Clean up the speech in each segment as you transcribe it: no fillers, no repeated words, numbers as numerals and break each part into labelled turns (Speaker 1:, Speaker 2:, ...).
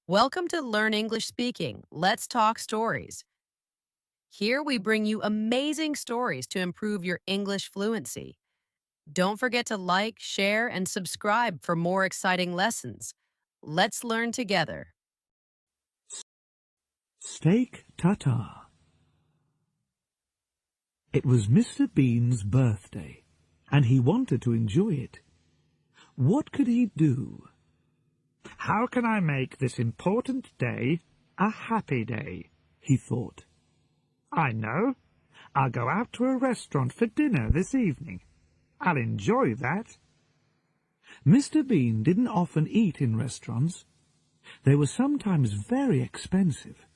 Speaker 1: Welcome to Learn English Speaking. Let's Talk Stories. Here we bring you amazing stories to improve your English fluency. Don't forget to like, share, and subscribe for more exciting lessons. Let's learn together.
Speaker 2: Steak tartare. It was Mr. Bean's birthday, and he wanted to enjoy it. What could he do? How can I make this important day a happy day? He thought. I know. I'll go out to a restaurant for dinner this evening. I'll enjoy that. Mr. Bean didn't often eat in restaurants. They were sometimes very expensive,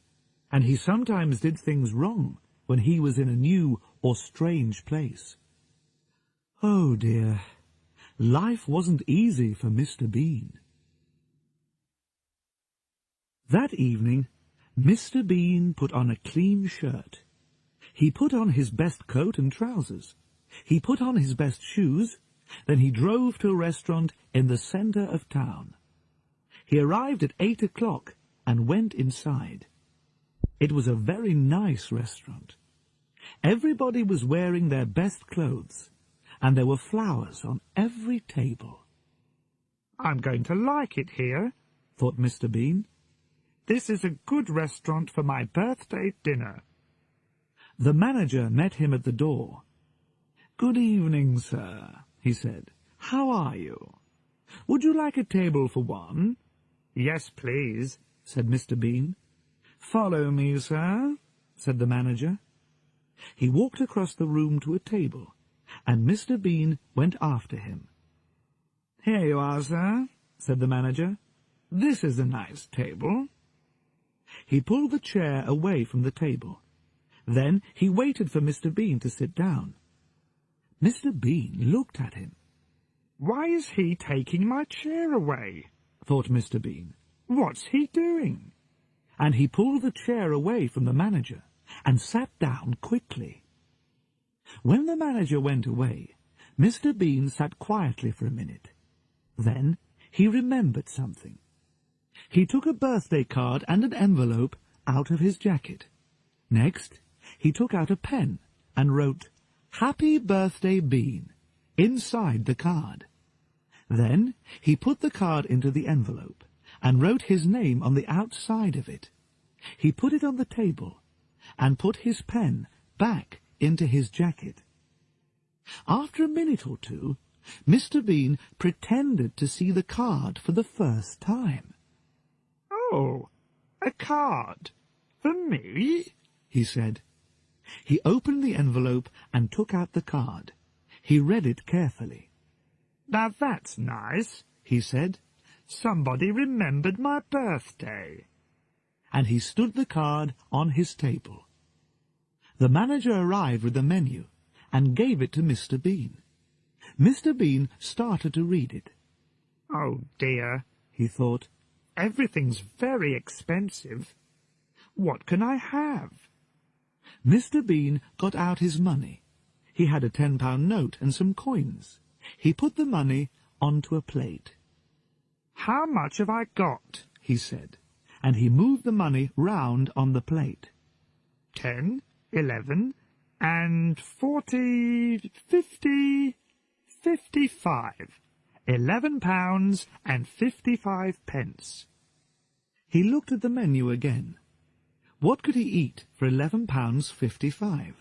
Speaker 2: and he sometimes did things wrong when he was in a new or strange place. Oh dear, life wasn't easy for Mr. Bean. That evening, Mr. Bean put on a clean shirt. He put on his best coat and trousers. He put on his best shoes. Then he drove to a restaurant in the centre of town. He arrived at 8 o'clock and went inside. It was a very nice restaurant. Everybody was wearing their best clothes, and there were flowers on every table. I'm going to like it here, thought Mr. Bean. This is a good restaurant for my birthday dinner. The manager met him at the door. Good evening, sir, he said. How are you? Would you like a table for one? Yes, please, said Mr. Bean. Follow me, sir, said the manager. He walked across the room to a table, and Mr. Bean went after him. Here you are, sir, said the manager. This is a nice table. He pulled the chair away from the table. Then he waited for Mr. Bean to sit down. Mr. Bean looked at him. Why is he taking my chair away? Thought Mr. Bean. What's he doing? And he pulled the chair away from the manager and sat down quickly. When the manager went away, Mr. Bean sat quietly for a minute. Then he remembered something. He took a birthday card and an envelope out of his jacket. Next, he took out a pen and wrote, Happy Birthday Bean, inside the card. Then he put the card into the envelope and wrote his name on the outside of it. He put it on the table and put his pen back into his jacket. After a minute or two, Mr. Bean pretended to see the card for the first time. Oh, a card? For me? He said. He opened the envelope and took out the card. He read it carefully. Now that's nice, he said. Somebody remembered my birthday. And he stood the card on his table. The manager arrived with the menu and gave it to Mr. Bean. Mr. Bean started to read it. Oh dear, he thought. Everything's very expensive. What can I have? Mr. Bean got out his money. He had a £10 note and some coins. He put the money onto a plate. How much have I got? He said, and he moved the money round on the plate. 10, 11, and 40, 50, 55. £11 and 55 pence. He looked at the menu again. What could he eat for £11.55?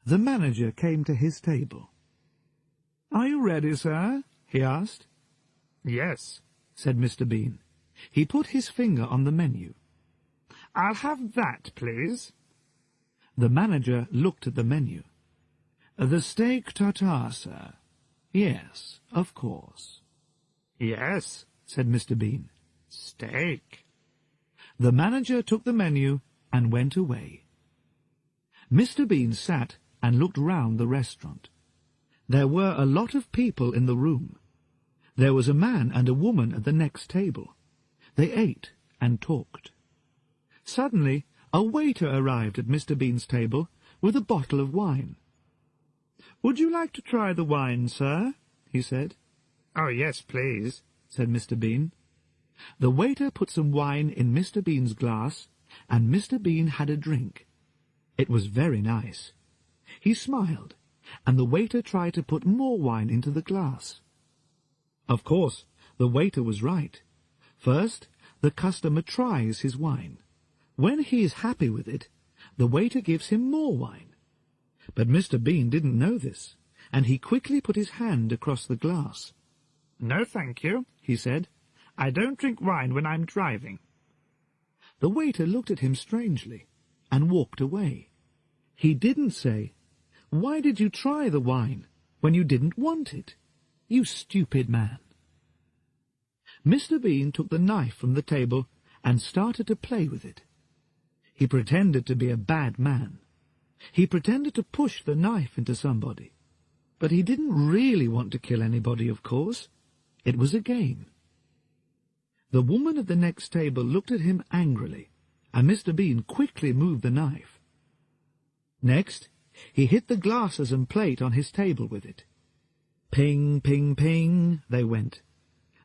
Speaker 2: The manager came to his table. Are you ready, sir? He asked. Yes, said Mr. Bean. He put his finger on the menu. I'll have that, please. The manager looked at the menu. The steak tartare, sir. Yes, of course. Yes, said Mr. Bean. Steak. The manager took the menu and went away. Mr. Bean sat and looked round the restaurant. There were a lot of people in the room. There was a man and a woman at the next table. They ate and talked. Suddenly, a waiter arrived at Mr. Bean's table with a bottle of wine. Would you like to try the wine, sir? He said. Oh, yes, please, said Mr. Bean. The waiter put some wine in Mr. Bean's glass, and Mr. Bean had a drink. It was very nice. He smiled, and the waiter tried to put more wine into the glass. Of course, the waiter was right. First, the customer tries his wine. When he is happy with it, the waiter gives him more wine. But Mr. Bean didn't know this, and he quickly put his hand across the glass. "No, thank you," he said. "I don't drink wine when I'm driving." The waiter looked at him strangely and walked away. He didn't say, "Why did you try the wine when you didn't want it? You stupid man." Mr. Bean took the knife from the table and started to play with it. He pretended to be a bad man. He pretended to push the knife into somebody. But he didn't really want to kill anybody, of course. It was a game. The woman at the next table looked at him angrily, and Mr. Bean quickly moved the knife. Next, he hit the glasses and plate on his table with it. Ping, ping, ping, they went.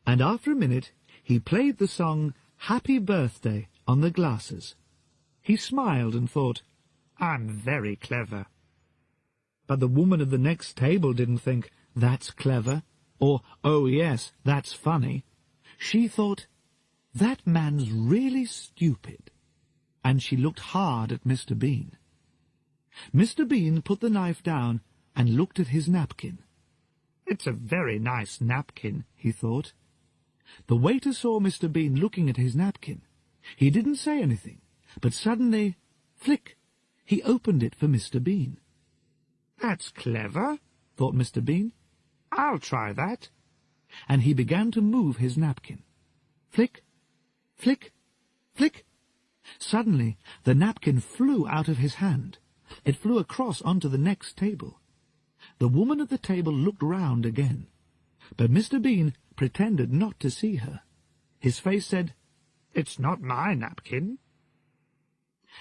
Speaker 2: And after a minute, he played the song "Happy Birthday" on the glasses. He smiled and thought, "I'm very clever." But the woman at the next table didn't think, "That's clever," or, "Oh yes, that's funny." She thought, "That man's really stupid." And she looked hard at Mr. Bean. Mr. Bean put the knife down and looked at his napkin. "It's a very nice napkin," he thought. The waiter saw Mr. Bean looking at his napkin. He didn't say anything, but suddenly, flick, he opened it for Mr. Bean. "That's clever," thought Mr. Bean. "I'll try that." And he began to move his napkin. Flick, flick, flick. Suddenly, the napkin flew out of his hand. It flew across onto the next table. The woman at the table looked round again, but Mr. Bean pretended not to see her. His face said, "It's not my napkin."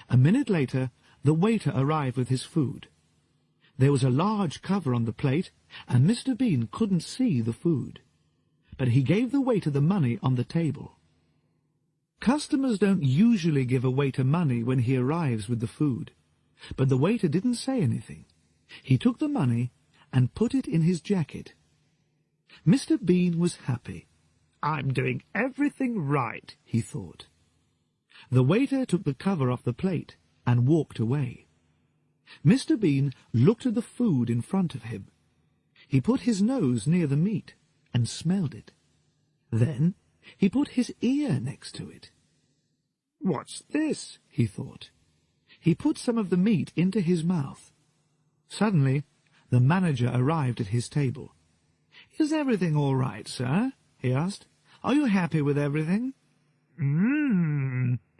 Speaker 2: A minute later, the waiter arrived with his food. There was a large cover on the plate, and Mr. Bean couldn't see the food. But he gave the waiter the money on the table. Customers don't usually give a waiter money when he arrives with the food, but the waiter didn't say anything. He took the money and put it in his jacket. Mr. Bean was happy. "I'm doing everything right," he thought. The waiter took the cover off the plate and walked away. Mr. Bean looked at the food in front of him. He put his nose near the meat and smelled it. Then he put his ear next to it. "What's this?" he thought. He put some of the meat into his mouth. Suddenly, the manager arrived at his table. "Is everything all right, sir?" he asked. "Are you happy with everything?"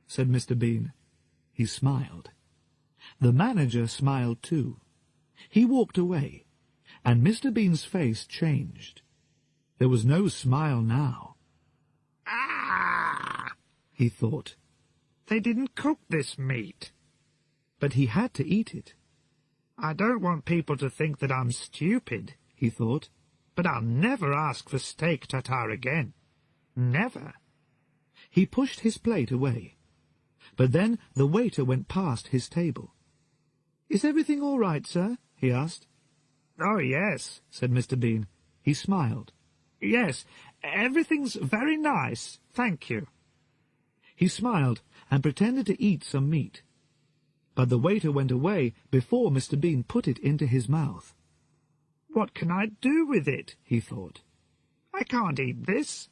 Speaker 2: Said Mr. Bean. He smiled. The manager smiled too. He walked away, and Mr. Bean's face changed. There was no smile now. "Ah!" he thought. "They didn't cook this meat." But he had to eat it. "I don't want people to think that I'm stupid," he thought, "but I'll never ask for steak tartare again. Never." He pushed his plate away. But then the waiter went past his table. "Is everything all right, sir?" he asked. "Oh, yes," said Mr. Bean. He smiled. "Yes, everything's very nice, thank you." He smiled and pretended to eat some meat. But the waiter went away before Mr. Bean put it into his mouth. "What can I do with it?" he thought. "I can't eat this.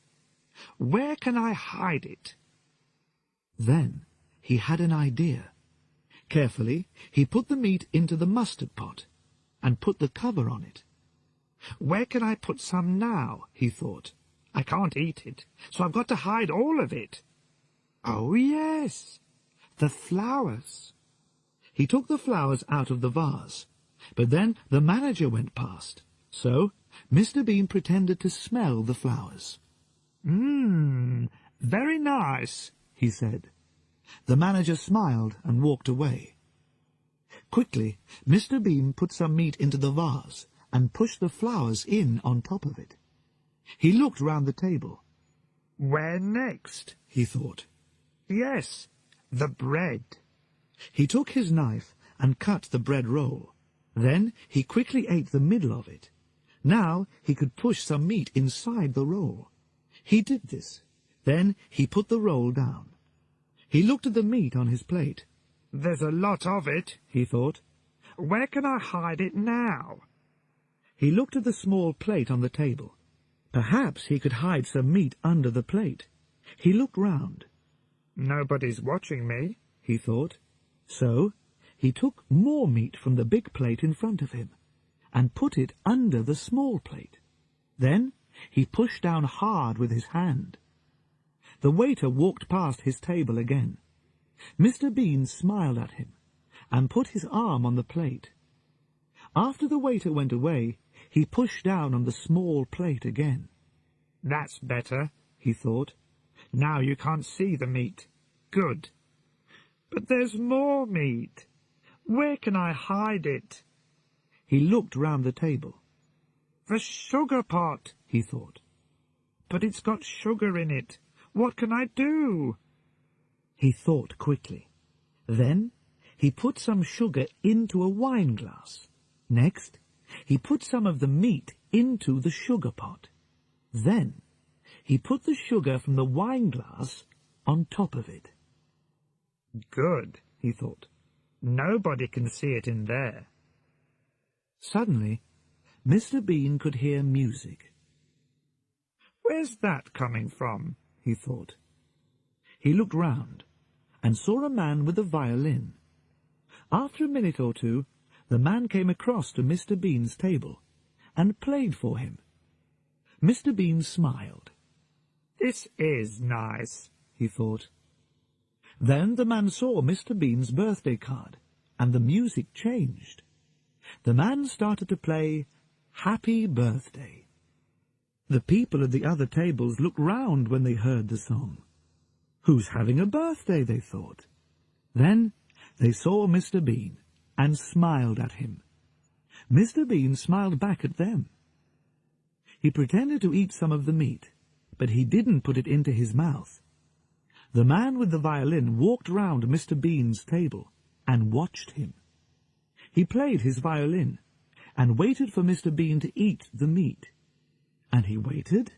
Speaker 2: Where can I hide it?" Then he had an idea. Carefully, he put the meat into the mustard pot and put the cover on it. "Where can I put some now?" he thought. "I can't eat it, so I've got to hide all of it. Oh, yes, the flowers." He took the flowers out of the vase, but then the manager went past, so Mr. Bean pretended to smell the flowers. Very nice," he said. The manager smiled and walked away. Quickly, Mr. Bean put some meat into the vase and pushed the flowers in on top of it. He looked round the table. Where next? He thought. Yes, the bread. He took his knife and cut the bread roll. Then he quickly ate the middle of it. Now he could push some meat inside the roll. He did this. Then he put the roll down. He looked at the meat on his plate. There's a lot of it, he thought. Where can I hide it now? He looked at the small plate on the table. Perhaps he could hide some meat under the plate. He looked round. Nobody's watching me, he thought. So he took more meat from the big plate in front of him and put it under the small plate. Then he pushed down hard with his hand. The waiter walked past his table again. Mr. Bean smiled at him and put his arm on the plate. After the waiter went away, he pushed down on the small plate again. That's better, he thought. Now you can't see the meat. Good. But there's more meat. Where can I hide it? He looked round the table. The sugar pot, he thought. But it's got sugar in it. What can I do? He thought quickly. Then he put some sugar into a wine glass. Next, he put some of the meat into the sugar pot. Then he put the sugar from the wine glass on top of it. Good, he thought. Nobody can see it in there. Suddenly, Mr. Bean could hear music. Where's that coming from? He thought. He looked round and saw a man with a violin. After a minute or two, the man came across to Mr. Bean's table and played for him. Mr. Bean smiled. This is nice, he thought. Then the man saw Mr. Bean's birthday card, and the music changed. The man started to play Happy Birthday. The people at the other tables looked round when they heard the song. Who's having a birthday, they thought. Then they saw Mr. Bean and smiled at him. Mr. Bean smiled back at them. He pretended to eat some of the meat, but he didn't put it into his mouth. The man with the violin walked round Mr. Bean's table and watched him. He played his violin and waited for Mr. Bean to eat the meat. And he waited,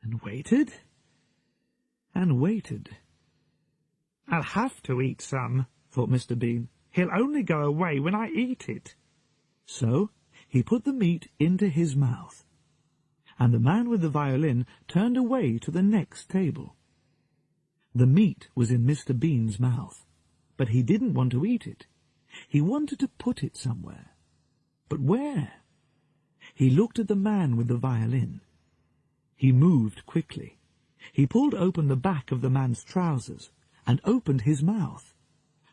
Speaker 2: and waited, and waited. I'll have to eat some, thought Mr. Bean. He'll only go away when I eat it. So he put the meat into his mouth, and the man with the violin turned away to the next table. The meat was in Mr. Bean's mouth, but he didn't want to eat it. He wanted to put it somewhere. But where? He looked at the man with the violin. He moved quickly. He pulled open the back of the man's trousers and opened his mouth.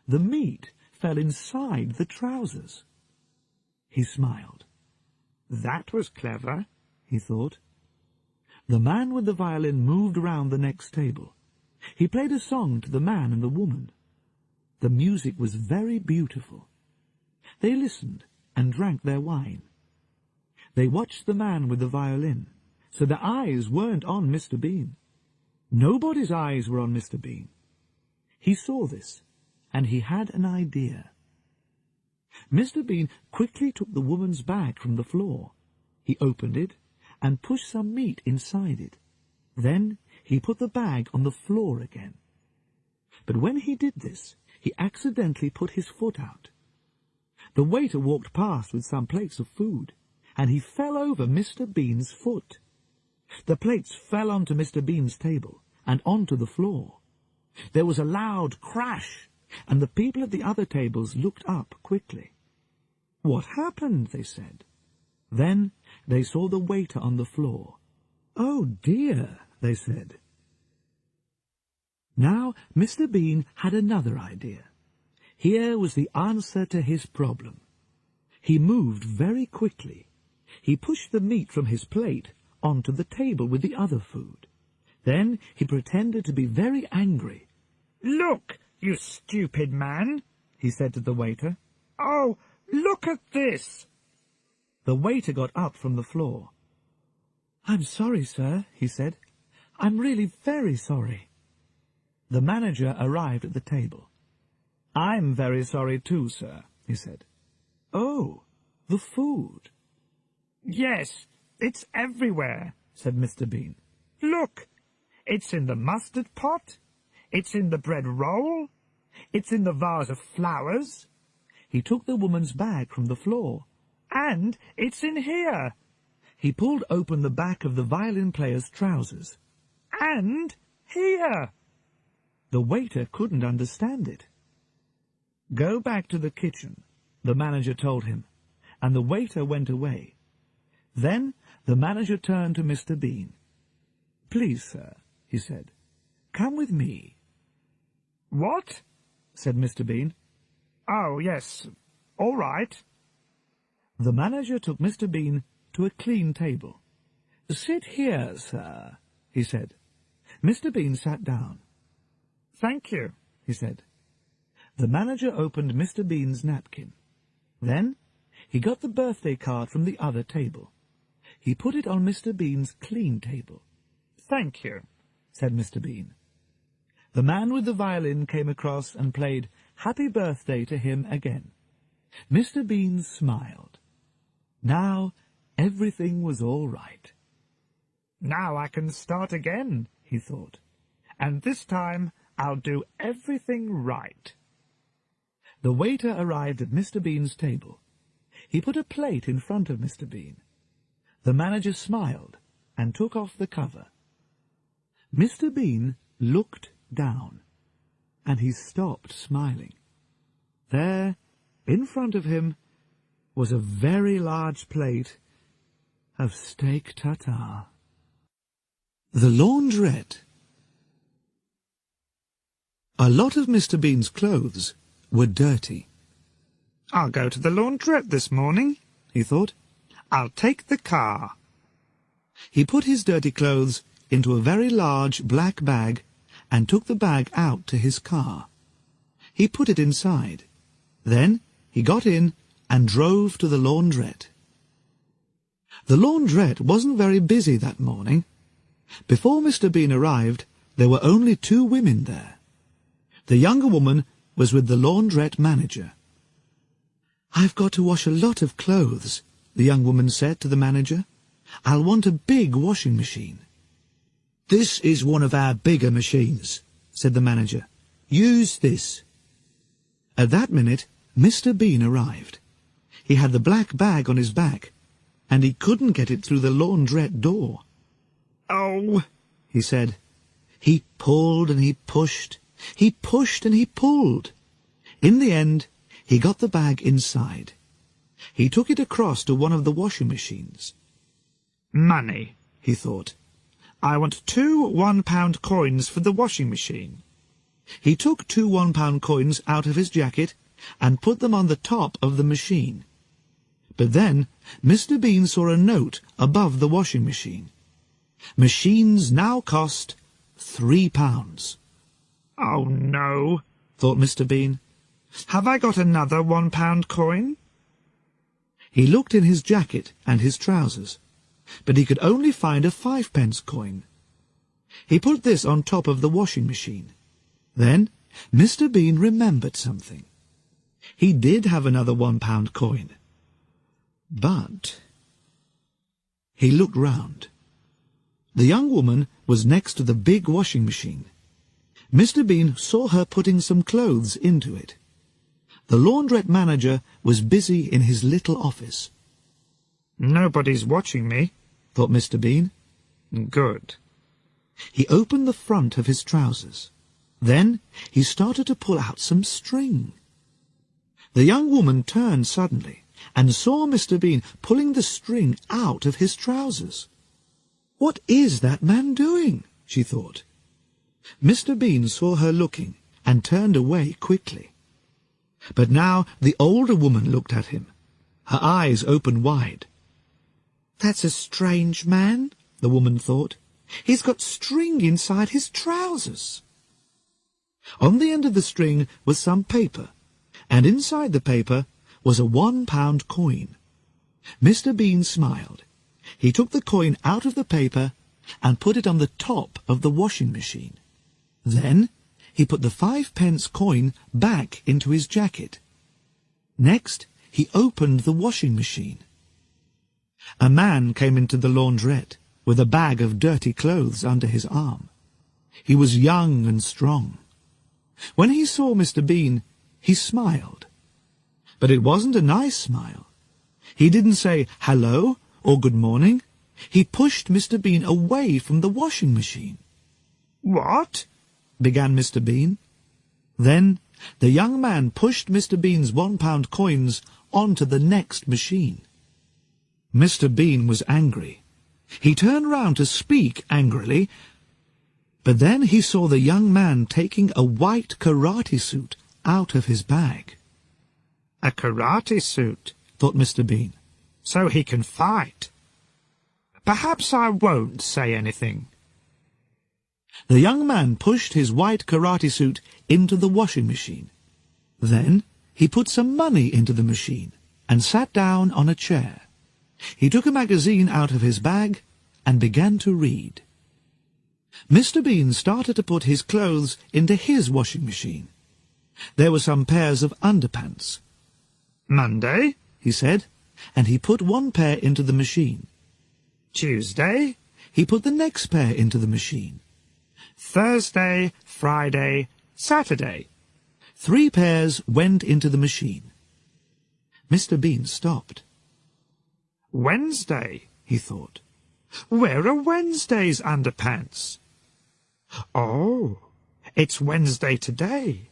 Speaker 2: The meat fell inside the trousers. He smiled. That was clever, he thought. The man with the violin moved round the next table. He played a song to the man and the woman. The music was very beautiful. They listened and drank their wine. They watched the man with the violin, so their eyes weren't on Mr. Bean. Nobody's eyes were on Mr. Bean. He saw this, and he had an idea. Mr. Bean quickly took the woman's bag from the floor. He opened it and pushed some meat inside it. Then he put the bag on the floor again. But when he did this, he accidentally put his foot out. The waiter walked past with some plates of food, and he fell over Mr. Bean's foot. The plates fell onto Mr. Bean's table and onto the floor. There was a loud crash, and the people at the other tables looked up quickly. "What happened?" they said. Then they saw the waiter on the floor. "Oh dear," they said. Now Mr. Bean had another idea. Here was the answer to his problem. He moved very quickly. He pushed the meat from his plate onto the table with the other food. Then he pretended to be very angry. "Look, you stupid man," he said to the waiter. "Oh, look at this." The waiter got up from the floor. "I'm sorry, sir," he said. I'm really very sorry." The manager arrived at the table. "I'm very sorry too, sir," he said. "Oh, the food." "Yes, it's everywhere," said Mr. Bean. "Look, it's in the mustard pot, it's in the bread roll, it's in the vase of flowers." He took the woman's bag from the floor. "And it's in here." He pulled open the back of the violin player's trousers. "And here." The waiter couldn't understand it. "Go back to the kitchen," the manager told him, and the waiter went away. Then the manager turned to Mr. Bean. "Please, sir," he said, "come with me." "What?" said Mr. Bean. "Oh, yes, all right." The manager took Mr. Bean to a clean table. "Sit here, sir," he said. Mr. Bean sat down. "Thank you," he said. The manager opened Mr. Bean's napkin. Then he got the birthday card from the other table. He put it on Mr. Bean's clean table. "Thank you," said Mr. Bean. The man with the violin came across and played Happy Birthday to him again. Mr. Bean smiled. Now everything was all right. "Now I can start again," he thought, "and this time I'll do everything right." The waiter arrived at Mr. Bean's table. He put a plate in front of Mr. Bean. The manager smiled and took off the cover. Mr. Bean looked down, and he stopped smiling. There, in front of him, was a very large plate of steak tartare. The laundrette. A lot of Mr. Bean's clothes were dirty. "I'll go to the laundrette this morning," he thought. "I'll take the car." He put his dirty clothes into a very large black bag and took the bag out to his car. He put it inside. Then he got in and drove to the laundrette. The laundrette wasn't very busy that morning. Before Mr. Bean arrived, there were only 2 women there. The younger woman was with the laundrette manager. "I've got to wash a lot of clothes," the young woman said to the manager. "I'll want a big washing machine." "This is one of our bigger machines," said the manager. "Use this." At that minute, Mr. Bean arrived. He had the black bag on his back, and he couldn't get it through the laundrette door. "Oh," he said. He pulled and he pushed. He pushed and he pulled. In the end, he got the bag inside. He took it across to one of the washing machines. "Money," he thought. "I want 2 one-pound coins for the washing machine." He took 2 one-pound coins out of his jacket and put them on the top of the machine. But then Mr. Bean saw a note above the washing machine. Machines now cost £3. "Oh, no," thought Mr. Bean. "Have I got another one-pound coin?" He looked in his jacket and his trousers, but he could only find a 5-pence coin. He put this on top of the washing machine. Then Mr. Bean remembered something. He did have another one-pound coin. But he looked round. The young woman was next to the big washing machine. Mr. Bean saw her putting some clothes into it. The laundrette manager was busy in his little office. "Nobody's watching me," thought Mr. Bean. "Good." He opened the front of his trousers. Then he started to pull out some string. The young woman turned suddenly and saw Mr. Bean pulling the string out of his trousers. "What is that man doing?" she thought. Mr. Bean saw her looking and turned away quickly. But now the older woman looked at him. Her eyes opened wide. "That's a strange man," the woman thought. "He's got string inside his trousers." On the end of the string was some paper, and inside the paper was a 1-pound coin. Mr. Bean smiled. He took the coin out of the paper and put it on the top of the washing machine. Then he put the 5-pence coin back into his jacket. Next, he opened the washing machine. A man came into the laundrette with a bag of dirty clothes under his arm. He was young and strong. When he saw Mr. Bean, he smiled. But it wasn't a nice smile. He didn't say hello or good morning. He pushed Mr. Bean away from the washing machine. "What?" began Mr. Bean. Then the young man pushed Mr. Bean's £1 coins onto the next machine. Mr. Bean was angry. He turned round to speak angrily, but then he saw the young man taking a white karate suit out of his bag. "A karate suit," thought Mr. Bean, "so he can fight. Perhaps I won't say anything." The young man pushed his white karate suit into the washing machine. Then he put some money into the machine and sat down on a chair. He took a magazine out of his bag and began to read. Mr. Bean started to put his clothes into his washing machine. There were some pairs of underpants. "Monday," he said, and he put one pair into the machine. "Tuesday," he put the next pair into the machine. "Thursday, Friday, Saturday." 3 pairs went into the machine. Mr. Bean stopped. "Wednesday," he thought. "Where are Wednesday's underpants? Oh, it's Wednesday today,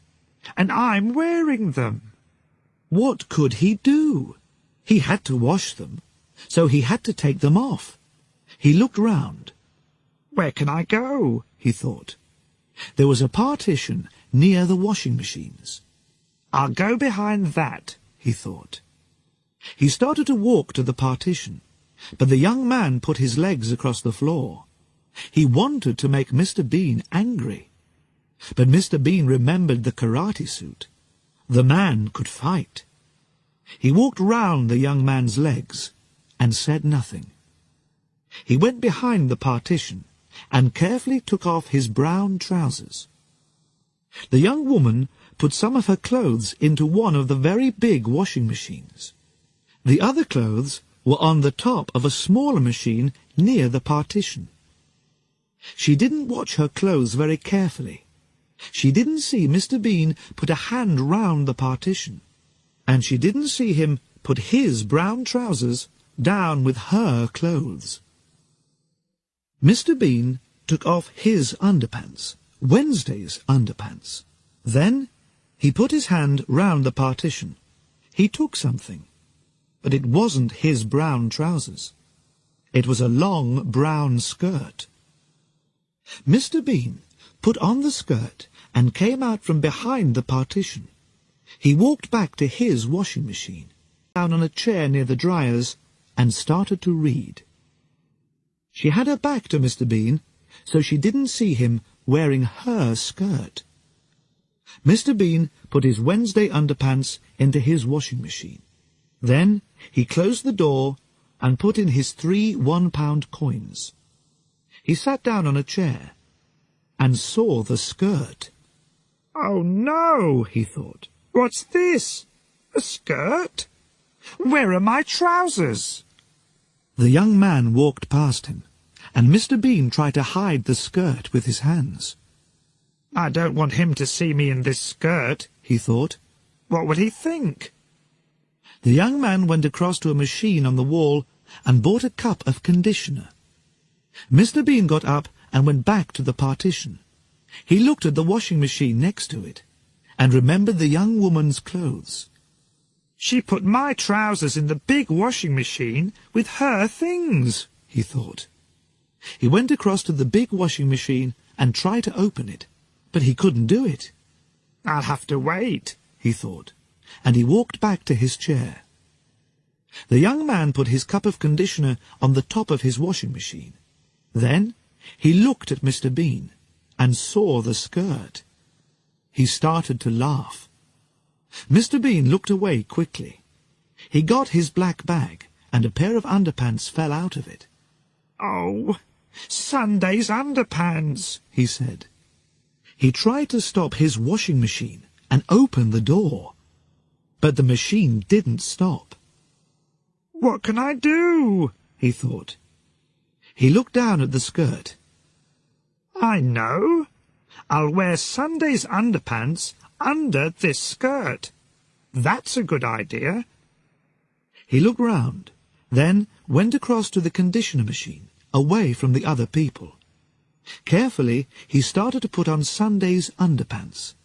Speaker 2: and I'm wearing them." What could he do? He had to wash them, so he had to take them off. He looked round. "Where can I go?" he thought. There was a partition near the washing machines. "I'll go behind that," he thought. He started to walk to the partition, but the young man put his legs across the floor. He wanted to make Mr. Bean angry. But Mr. Bean remembered the karate suit. The man could fight. He walked round the young man's legs and said nothing. He went behind the partition and carefully took off his brown trousers. The young woman put some of her clothes into one of the very big washing machines. The other clothes were on the top of a smaller machine near the partition. She didn't watch her clothes very carefully. She didn't see Mr. Bean put a hand round the partition, and she didn't see him put his brown trousers down with her clothes. Mr. Bean took off his underpants, Wednesday's underpants. Then he put his hand round the partition. He took something, but it wasn't his brown trousers. It was a long brown skirt. Mr. Bean put on the skirt and came out from behind the partition. He walked back to his washing machine, down on a chair near the dryers, and started to read. She had her back to Mr. Bean, so she didn't see him wearing her skirt. Mr. Bean put his Wednesday underpants into his washing machine. Then he closed the door and put in his 3 £1 coins. He sat down on a chair and saw the skirt. "Oh, no," he thought. "What's this? A skirt? Where are my trousers?" The young man walked past him, and Mr. Bean tried to hide the skirt with his hands. "I don't want him to see me in this skirt," he thought. "What would he think?" The young man went across to a machine on the wall and bought a cup of conditioner. Mr. Bean got up and went back to the partition. He looked at the washing machine next to it and remembered the young woman's clothes. "She put my trousers in the big washing machine with her things," he thought. He went across to the big washing machine and tried to open it, but he couldn't do it. "I'll have to wait," he thought, and he walked back to his chair. The young man put his cup of conditioner on the top of his washing machine. Then he looked at Mr. Bean and saw the skirt. He started to laugh. Mr. Bean looked away quickly. He got his black bag, and a pair of underpants fell out of it. "Oh," "Sunday's underpants," he said. He tried to stop his washing machine and open the door, but the machine didn't stop. "What can I do?" he thought. He looked down at the skirt. "I know. I'll wear Sunday's underpants under this skirt. That's a good idea." He looked round, then went across to the conditioner machine, away from the other people. Carefully, he started to put on Sunday's underpants.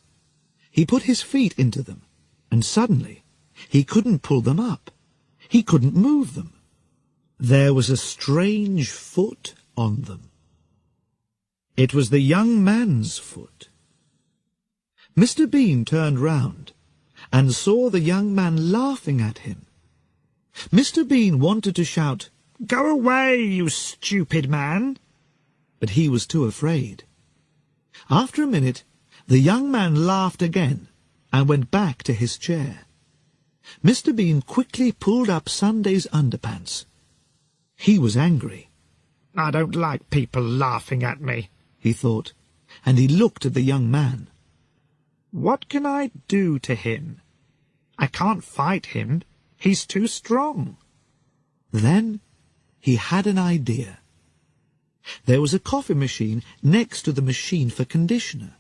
Speaker 2: He put his feet into them, and suddenly he couldn't pull them up. He couldn't move them. There was a strange foot on them. It was the young man's foot. Mr. Bean turned round and saw the young man laughing at him. Mr. Bean wanted to shout, "Go away, you stupid man!" but he was too afraid. After a minute, the young man laughed again and went back to his chair. Mr. Bean quickly pulled up Sunday's underpants. He was angry. "I don't like people laughing at me," he thought, and he looked at the young man. "What can I do to him? I can't fight him. He's too strong." Then he had an idea. There was a coffee machine next to the machine for conditioner.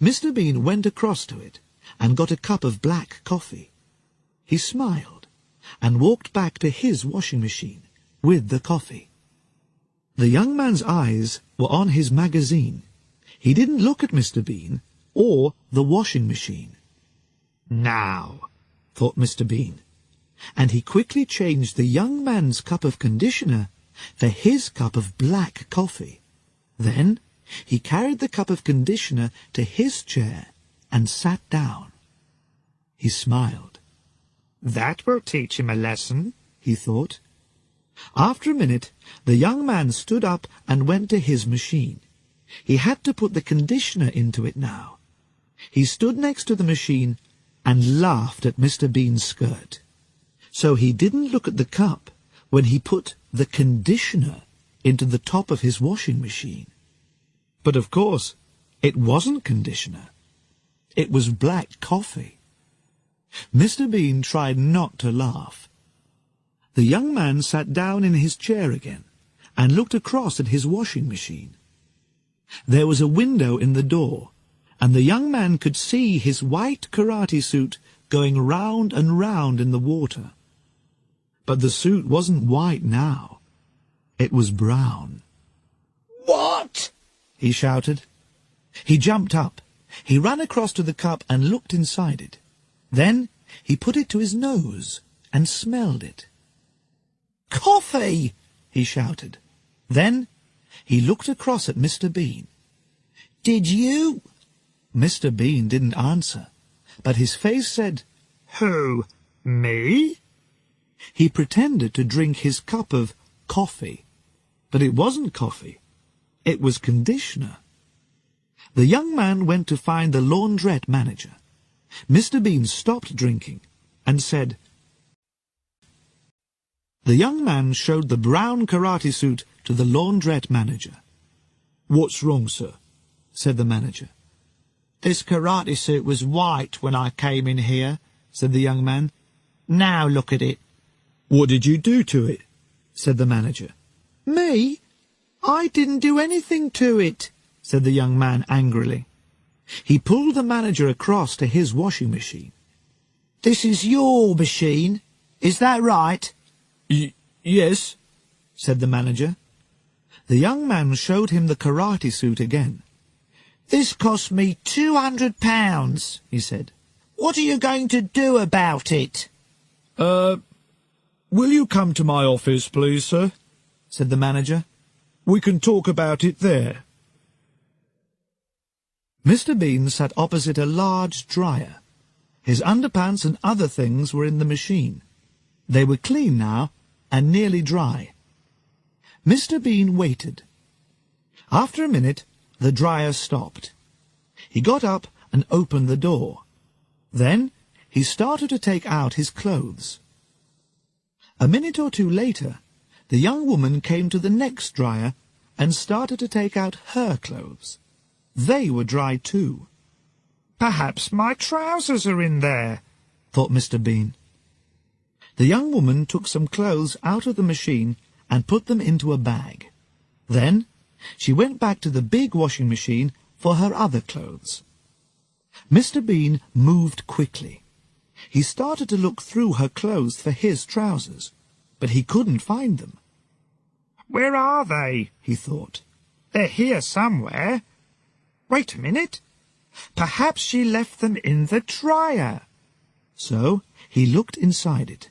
Speaker 2: Mr. Bean went across to it and got a cup of black coffee. He smiled and walked back to his washing machine with the coffee. The young man's eyes were on his magazine. He didn't look at Mr. Bean or the washing machine. "Now," thought Mr. Bean, and he quickly changed the young man's cup of conditioner for his cup of black coffee. Then he carried the cup of conditioner to his chair and sat down. He smiled. "That will teach him a lesson," he thought. After a minute, the young man stood up and went to his machine. He had to put the conditioner into it now. He stood next to the machine and laughed at Mr. Bean's skirt. So he didn't look at the cup when he put the conditioner into the top of his washing machine. But of course, it wasn't conditioner. It was black coffee. Mr. Bean tried not to laugh. The young man sat down in his chair again and looked across at his washing machine. There was a window in the door, and the young man could see his white karate suit going round and round in the water. But the suit wasn't white now. It was brown. "What?" he shouted. He jumped up. He ran across to the cup and looked inside it. Then he put it to his nose and smelled it. "Coffee!" he shouted. Then he looked across at Mr. Bean. "Did you?" Mr. Bean didn't answer, but his face said, "Who, me?" He pretended to drink his cup of coffee, but it wasn't coffee. It was conditioner. The young man went to find the laundrette manager. Mr. Bean stopped drinking and said, The young man showed the brown karate suit to the laundrette manager. "What's wrong, sir?" said the manager. "This karate suit was white when I came in here," said the young man. "Now look at it." "What did you do to it?" said the manager. "Me? I didn't do anything to it," said the young man angrily. He pulled the manager across to his washing machine. "This is your machine, is that right?" Yes," said the manager. The young man showed him the karate suit again. "This cost me £200, he said. "What are you going to do about it?" Will you come to my office, please, sir?" said the manager. "We can talk about it there." Mr. Bean sat opposite a large dryer. His underpants and other things were in the machine. They were clean now and nearly dry. Mr. Bean waited. After a minute, the dryer stopped. He got up and opened the door. Then he started to take out his clothes. A minute or two later, the young woman came to the next dryer and started to take out her clothes. They were dry too.
Speaker 3: "Perhaps my trousers are in there,"
Speaker 2: thought Mr. Bean. The young woman took some clothes out of the machine and put them into a bag. Then she went back to the big washing machine for her other clothes. Mr. Bean moved quickly. He started to look through her clothes for his trousers, but he couldn't find them.
Speaker 3: "Where are they?"
Speaker 2: he thought.
Speaker 3: "They're here somewhere. Wait a minute. Perhaps she left them in the dryer."
Speaker 2: So he looked inside it.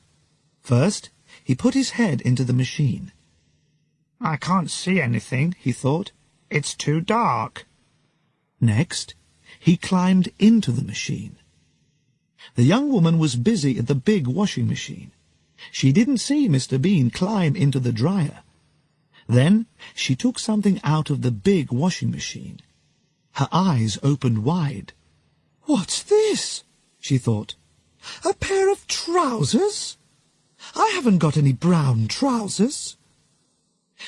Speaker 2: First, he put his head into the machine.
Speaker 3: "I can't see anything," he thought. "It's too dark."
Speaker 2: Next, he climbed into the machine. The young woman was busy at the big washing machine. She didn't see Mr. Bean climb into the dryer. Then she took something out of the big washing machine. Her eyes opened wide. "What's this?" she thought. "A pair of trousers? I haven't got any brown trousers."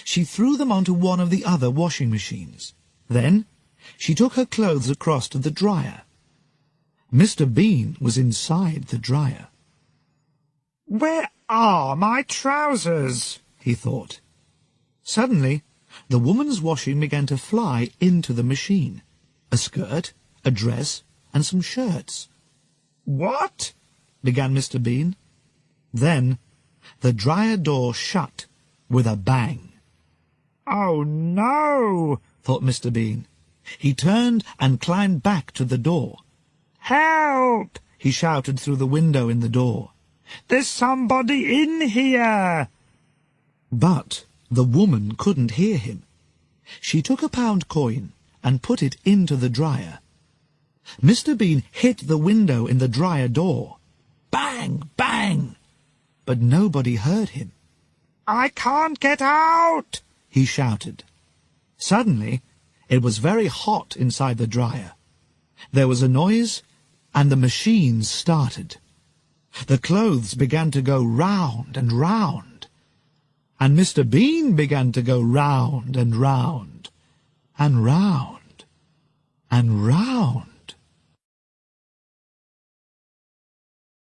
Speaker 2: She threw them onto one of the other washing machines. Then she took her clothes across to the dryer. Mr. Bean was inside the dryer.
Speaker 3: "Where are my trousers?"
Speaker 2: he thought. Suddenly, the woman's washing began to fly into the machine. A skirt, a dress, and some shirts.
Speaker 3: "What?"
Speaker 2: began Mr. Bean. Then the dryer door shut with a bang.
Speaker 3: "Oh, no!"
Speaker 2: thought Mr. Bean. He turned and climbed back to the door.
Speaker 3: "Help!"
Speaker 2: he shouted through the window in the door.
Speaker 3: "There's somebody in here!"
Speaker 2: But the woman couldn't hear him. She took a pound coin and put it into the dryer. Mr. Bean hit the window in the dryer door. Bang! Bang! But nobody heard him.
Speaker 3: "I can't get out!"
Speaker 2: he shouted. Suddenly, it was very hot inside the dryer. There was a noise, and the machine started. The clothes began to go round and round, and Mr. Bean began to go round and round, and round, and round.